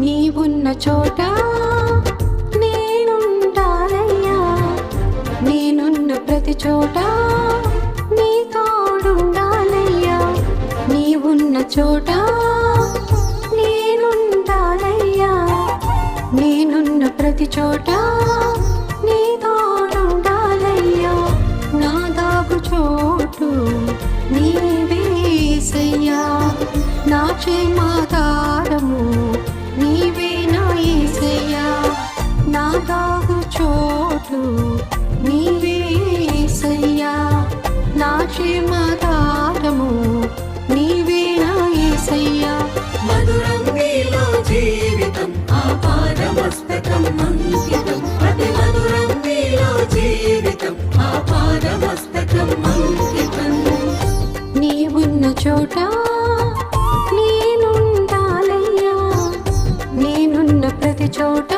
నీవున్న చోట నేనుండాలయ్యా, నేనున్న ప్రతి చోట నీ తోడుండాలయ్యా. నీవున్న చోట నేనుండాలయ్యా, నేనున్న ప్రతి చోట నీ తోడుండాలయ్యా. నా దాగు చోటు నీవే యేసయ్యా, నా క్షేమాధారము నీవే నా యేసయ్యా. నా దాగు చోటు నీవే యేసయ్యా, నా క్షేమాధారము నీవే నా యేసయ్యా. మధురం నీలో జీవితం ఆపాదమస్తకం అంకితం. అతి మధురం నీలో జీవితం ఆపాదమస్తకం అంకితం. నీవున్న చోట నేనుండాలయ్యా, నేనున్న ప్రతి చోట